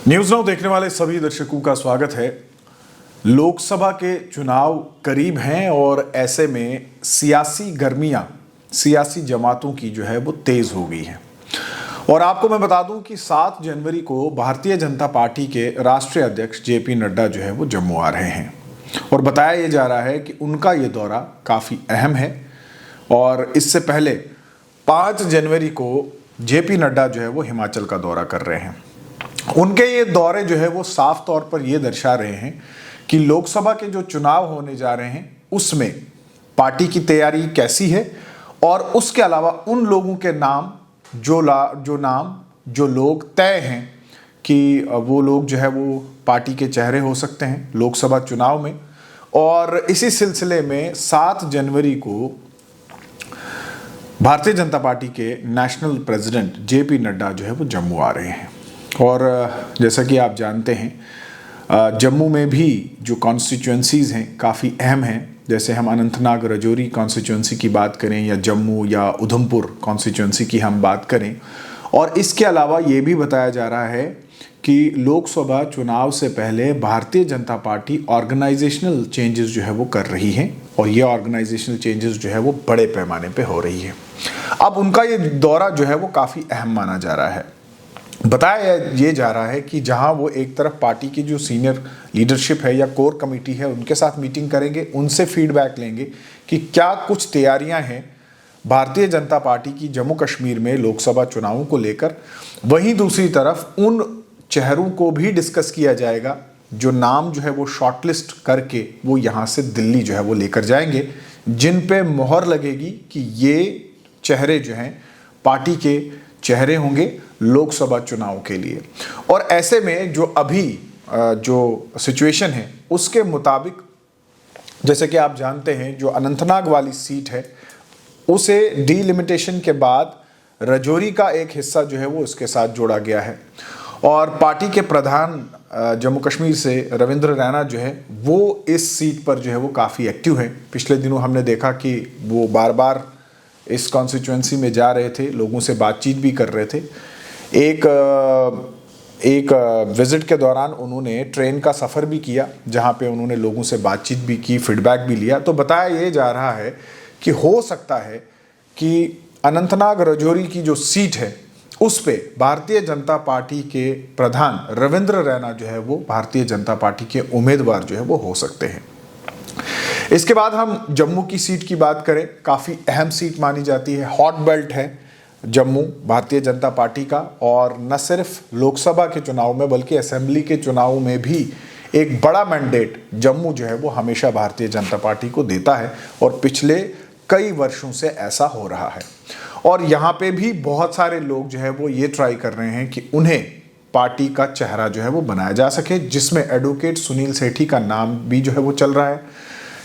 News now देखने वाले सभी दर्शकों का स्वागत है। लोकसभा के चुनाव करीब हैं और ऐसे में सियासी गर्मियां सियासी जमातों की जो है वो तेज हो गई है। और आपको मैं बता दूं कि 7 जनवरी को भारतीय जनता पार्टी के राष्ट्रीय अध्यक्ष जेपी नड्डा जो है वो जम्मू आ रहे हैं और बताया ये जा रहा है कि उनका ये दौरा काफ़ी अहम है। और इससे पहले 5 जनवरी को जेपी नड्डा जो है वो हिमाचल का दौरा कर रहे हैं। उनके ये दौरे जो है वो साफ तौर पर ये दर्शा रहे हैं कि लोकसभा के जो चुनाव होने जा रहे हैं उसमें पार्टी की तैयारी कैसी है और उसके अलावा उन लोगों के नाम जो लोग तय हैं कि वो लोग जो है वो पार्टी के चेहरे हो सकते हैं लोकसभा चुनाव में। और इसी सिलसिले में 7 जनवरी को भारतीय जनता पार्टी के नेशनल प्रेसिडेंट जेपी नड्डा जो है वो जम्मू आ रहे हैं। और जैसा कि आप जानते हैं जम्मू में भी जो कॉन्स्टिट्यूंसीज़ हैं काफ़ी अहम हैं। जैसे हम अनंतनाग राजौरी कॉन्स्टिट्यूंसी की बात करें या जम्मू या उधमपुर कॉन्स्टिट्यूंसी की हम बात करें। और इसके अलावा ये भी बताया जा रहा है कि लोकसभा चुनाव से पहले Bharatiya Janata party organisational changes जो है वो कर रही है और ये ऑर्गेनाइजेशनल चेंजेस जो है वो बड़े पैमाने पे हो रही है। अब उनका ये दौरा जो है वो काफ़ी अहम माना जा रहा है। बताया ये जा रहा है कि जहां वो एक तरफ पार्टी की जो सीनियर लीडरशिप है या कोर कमेटी है उनके साथ मीटिंग करेंगे, उनसे फीडबैक लेंगे कि क्या कुछ तैयारियां हैं भारतीय जनता पार्टी की जम्मू कश्मीर में लोकसभा चुनावों को लेकर। वहीं दूसरी तरफ उन चेहरों को भी डिस्कस किया जाएगा जो नाम जो है वो शॉर्टलिस्ट करके वो यहाँ से दिल्ली जो है वो लेकर जाएंगे, जिन पे मोहर लगेगी कि ये चेहरे जो हैं पार्टी के चेहरे होंगे लोकसभा चुनाव के लिए। और ऐसे में जो अभी जो सिचुएशन है उसके मुताबिक जैसे कि आप जानते हैं जो अनंतनाग वाली सीट है उसे डीलिमिटेशन के बाद राजौरी का एक हिस्सा जो है वो उसके साथ जोड़ा गया है। और पार्टी के प्रधान जम्मू कश्मीर से रविंद्र रैना जो है वो इस सीट पर जो है वो काफ़ी एक्टिव है। पिछले दिनों हमने देखा कि वो बार बार इस कॉन्स्टिट्यूंसी में जा रहे थे, लोगों से बातचीत भी कर रहे थे। एक विजिट के दौरान उन्होंने ट्रेन का सफ़र भी किया जहां पे उन्होंने लोगों से बातचीत भी की, फीडबैक भी लिया। तो बताया ये जा रहा है कि हो सकता है कि अनंतनाग राजौरी की जो सीट है उस पे भारतीय जनता पार्टी के प्रधान रविंद्र रैना जो है वो भारतीय जनता पार्टी के उम्मीदवार जो है वो हो सकते हैं। इसके बाद हम जम्मू की सीट की बात करें, काफ़ी अहम सीट मानी जाती है, हॉट बेल्ट है जम्मू भारतीय जनता पार्टी का। और न सिर्फ लोकसभा के चुनाव में बल्कि असेंबली के चुनाव में भी एक बड़ा मैंडेट जम्मू जो है वो हमेशा भारतीय जनता पार्टी को देता है और पिछले कई वर्षों से ऐसा हो रहा है। और यहाँ पे भी बहुत सारे लोग जो है वो ये ट्राई कर रहे हैं कि उन्हें पार्टी का चेहरा जो है वो बनाया जा सके, जिसमें एडवोकेट सुनील सेठी का नाम भी जो है वो चल रहा है।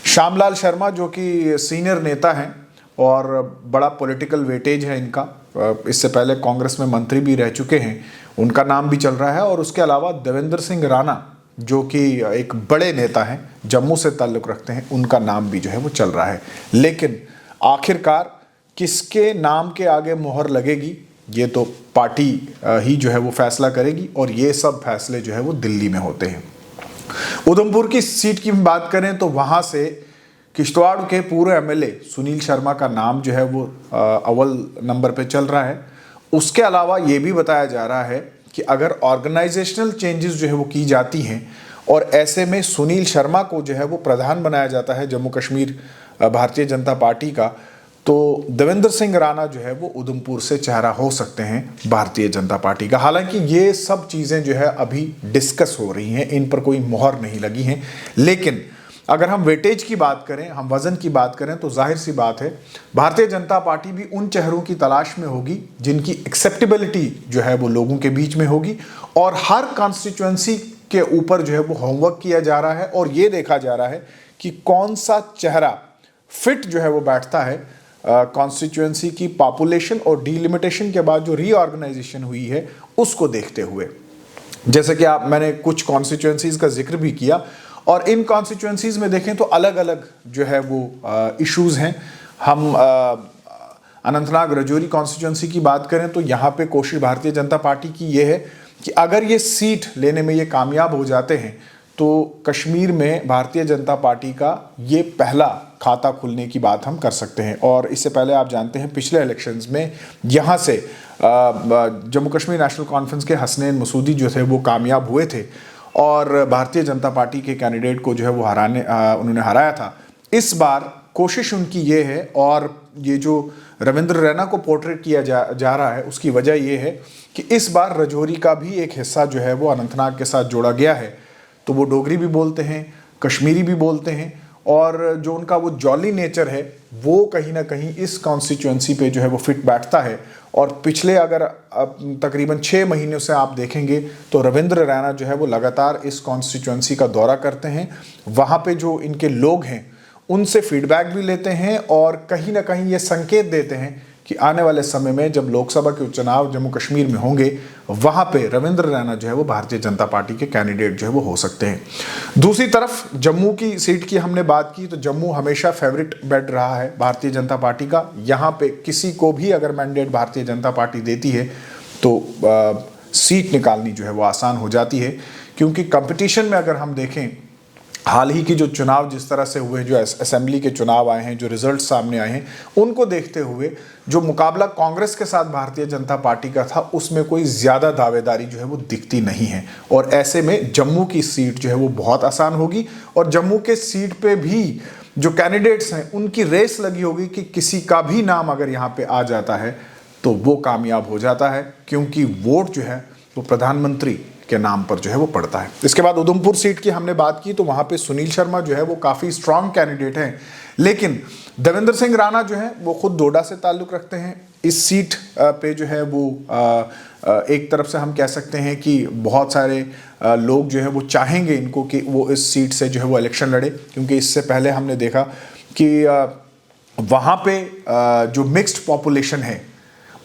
श्यामलाल शर्मा जो कि सीनियर नेता हैं और बड़ा पॉलिटिकल वेटेज है इनका, इससे पहले कांग्रेस में मंत्री भी रह चुके हैं, उनका नाम भी चल रहा है। और उसके अलावा देवेंद्र सिंह राणा जो कि एक बड़े नेता हैं, जम्मू से ताल्लुक़ रखते हैं, उनका नाम भी जो है वो चल रहा है। लेकिन आखिरकार किसके नाम के आगे मोहर लगेगी ये तो पार्टी ही जो है वो फैसला करेगी और ये सब फैसले जो है वो दिल्ली में होते हैं। उधमपुर की सीट की बात करें तो वहां से किश्तवाड़ के पूर्व एमएलए सुनील शर्मा का नाम जो है वो अव्वल नंबर पे चल रहा है। उसके अलावा ये भी बताया जा रहा है कि अगर ऑर्गेनाइजेशनल चेंजेस जो है वो की जाती हैं और ऐसे में सुनील शर्मा को जो है वो प्रधान बनाया जाता है जम्मू कश्मीर भारतीय जनता पार्टी का, तो देवेंद्र सिंह राणा जो है वो उधमपुर से चेहरा हो सकते हैं भारतीय जनता पार्टी का। हालांकि ये सब चीज़ें जो है अभी डिस्कस हो रही हैं, इन पर कोई मोहर नहीं लगी है। लेकिन अगर हम वेटेज की बात करें, हम वजन की बात करें तो जाहिर सी बात है भारतीय जनता पार्टी भी उन चेहरों की तलाश में होगी जिनकी एक्सेप्टेबिलिटी जो है वो लोगों के बीच में होगी। और हर कॉन्स्टिट्यूंसी के ऊपर जो है वो होमवर्क किया जा रहा है और ये देखा जा रहा है कि कौन सा चेहरा फिट जो है वो बैठता है कॉन्स्टिट्यूंसी की पॉपुलेशन और डीलिमिटेशन के बाद जो रीऑर्गेनाइजेशन हुई है उसको देखते हुए। जैसे कि मैंने कुछ कॉन्स्टिट्यूंसीज का जिक्र भी किया और इन कॉन्स्टिट्यूंसीज में देखें तो अलग अलग जो है वो इश्यूज हैं। हम अनंतनाग राजौरी कॉन्स्टिट्यूंसी की बात करें तो यहाँ पे कोशिश भारतीय जनता पार्टी की ये है कि अगर ये सीट लेने में ये कामयाब हो जाते हैं तो कश्मीर में भारतीय जनता पार्टी का ये पहला खाता खुलने की बात हम कर सकते हैं। और इससे पहले आप जानते हैं पिछले इलेक्शंस में यहाँ से जम्मू कश्मीर नेशनल कॉन्फ्रेंस के हसनैन मसूदी जो थे वो कामयाब हुए थे और भारतीय जनता पार्टी के कैंडिडेट को जो है वो उन्होंने हराया था। इस बार कोशिश उनकी ये है, और ये जो रविंद्र रैना को पोर्ट्रेट किया जा रहा है उसकी वजह ये है कि इस बार राजौरी का भी एक हिस्सा जो है वो अनंतनाग के साथ जोड़ा गया है। तो वो डोगरी भी बोलते हैं, कश्मीरी भी बोलते हैं, और जो उनका वो जॉली नेचर है वो कहीं ना कहीं इस कॉन्स्टिट्यूएंसी पे जो है वो फिट बैठता है। और पिछले अगर तकरीबन 6 महीनों से आप देखेंगे तो रविंद्र रैना जो है वो लगातार इस कॉन्स्टिट्यूएंसी का दौरा करते हैं, वहाँ पे जो इनके लोग हैं उनसे फीडबैक भी लेते हैं और कहीं ना कहीं ये संकेत देते हैं कि आने वाले समय में जब लोकसभा के चुनाव जम्मू कश्मीर में होंगे वहाँ पे रविंद्र रैना जो है वो भारतीय जनता पार्टी के कैंडिडेट जो है वो हो सकते हैं। दूसरी तरफ जम्मू की सीट की हमने बात की तो जम्मू हमेशा फेवरेट बेड रहा है भारतीय जनता पार्टी का। यहाँ पे किसी को भी अगर मैंडेट भारतीय जनता पार्टी देती है तो सीट निकालनी जो है वो आसान हो जाती है, क्योंकि कंपटीशन में अगर हम देखें हाल ही की जो चुनाव जिस तरह से हुए, जो असेंबली के चुनाव आए हैं, जो रिजल्ट सामने आए हैं, उनको देखते हुए जो मुकाबला कांग्रेस के साथ भारतीय जनता पार्टी का था उसमें कोई ज़्यादा दावेदारी जो है वो दिखती नहीं है। और ऐसे में जम्मू की सीट जो है वो बहुत आसान होगी और जम्मू के सीट पे भी जो कैंडिडेट्स हैं उनकी रेस लगी होगी कि किसी का भी नाम अगर यहाँ पे आ जाता है तो वो कामयाब हो जाता है, क्योंकि वोट जो है वो प्रधानमंत्री के नाम पर जो है वो पड़ता है। इसके बाद उधमपुर सीट की हमने बात की तो वहाँ पे सुनील शर्मा जो है वो काफ़ी स्ट्रांग कैंडिडेट हैं, लेकिन देवेंद्र सिंह राणा जो है वो खुद डोडा से ताल्लुक़ रखते हैं। इस सीट पे जो है वो एक तरफ से हम कह सकते हैं कि बहुत सारे लोग जो है वो चाहेंगे इनको कि वो इस सीट से जो है वो इलेक्शन लड़े, क्योंकि इससे पहले हमने देखा कि वहाँ पे जो मिक्स्ड पॉपुलेशन है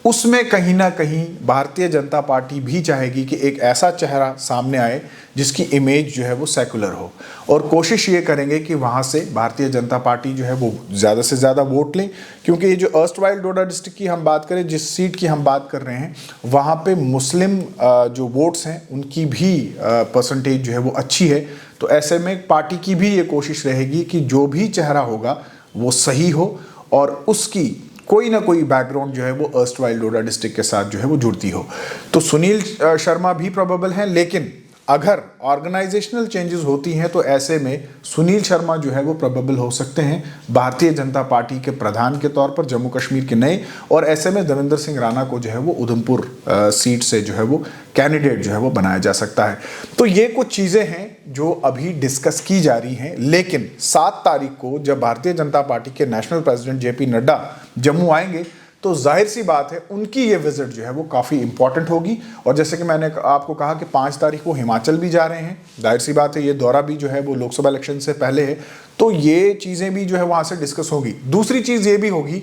उसमें कहीं ना कहीं भारतीय जनता पार्टी भी चाहेगी कि एक ऐसा चेहरा सामने आए जिसकी इमेज जो है वो सेकुलर हो, और कोशिश ये करेंगे कि वहाँ से भारतीय जनता पार्टी जो है वो ज़्यादा से ज़्यादा वोट लें। क्योंकि ये जो अर्स्टवाइल डोडा डिस्ट्रिक्ट की हम बात करें, जिस सीट की हम बात कर रहे हैं, वहाँ पे मुस्लिम जो वोट्स हैं उनकी भी परसेंटेज जो है वो अच्छी है। तो ऐसे में पार्टी की भी ये कोशिश रहेगी कि जो भी चेहरा होगा वो सही हो और उसकी कोई ना कोई बैकग्राउंड जो है वो अर्स्टवाइल डोडा डिस्ट्रिक्ट के साथ जो है वो जुड़ती हो। तो सुनील शर्मा भी प्रोबेबल हैं, लेकिन अगर ऑर्गेनाइजेशनल चेंजेस होती हैं तो ऐसे में सुनील शर्मा जो है वो प्रोबेबल हो सकते हैं भारतीय जनता पार्टी के प्रधान के तौर पर जम्मू कश्मीर के नए, और ऐसे में देवेंद्र सिंह राणा को जो है वो उधमपुर सीट से जो है वो कैंडिडेट जो है वो बनाया जा सकता है। तो ये कुछ चीज़ें हैं जो अभी डिस्कस की जा रही हैं, लेकिन 7 तारीख को जब भारतीय जनता पार्टी के national president JP Nadda Jammu आएंगे तो जाहिर सी बात है उनकी ये विजिट जो है वो काफ़ी इंपॉर्टेंट होगी। और जैसे कि मैंने आपको कहा कि 5 तारीख को हिमाचल भी जा रहे हैं, जाहिर सी बात है ये दौरा भी जो है वो लोकसभा इलेक्शन से पहले है, तो ये चीज़ें भी जो है वहाँ से डिस्कस होगी। दूसरी चीज़ ये भी होगी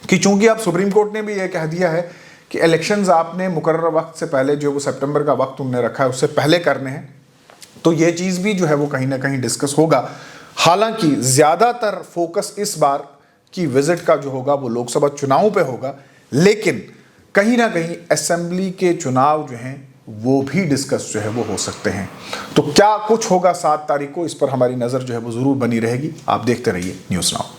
कि चूंकि अब सुप्रीम कोर्ट ने भी ये कह दिया है कि इलेक्शंस आपने मुकर्रर वक्त से पहले, जो वो सितंबर का वक्त उन्होंने रखा है उससे पहले करने हैं, तो ये चीज़ भी जो है वो कहीं ना कहीं डिस्कस होगा। हालांकि ज़्यादातर फोकस इस बार की विजिट का जो होगा वो लोकसभा चुनावों पे होगा, लेकिन कहीं ना कहीं असेंबली के चुनाव जो हैं वो भी डिस्कस जो है वो हो सकते हैं। तो क्या कुछ होगा 7 तारीख को, इस पर हमारी नज़र जो है वो ज़रूर बनी रहेगी। आप देखते रहिए न्यूज़ नाउ।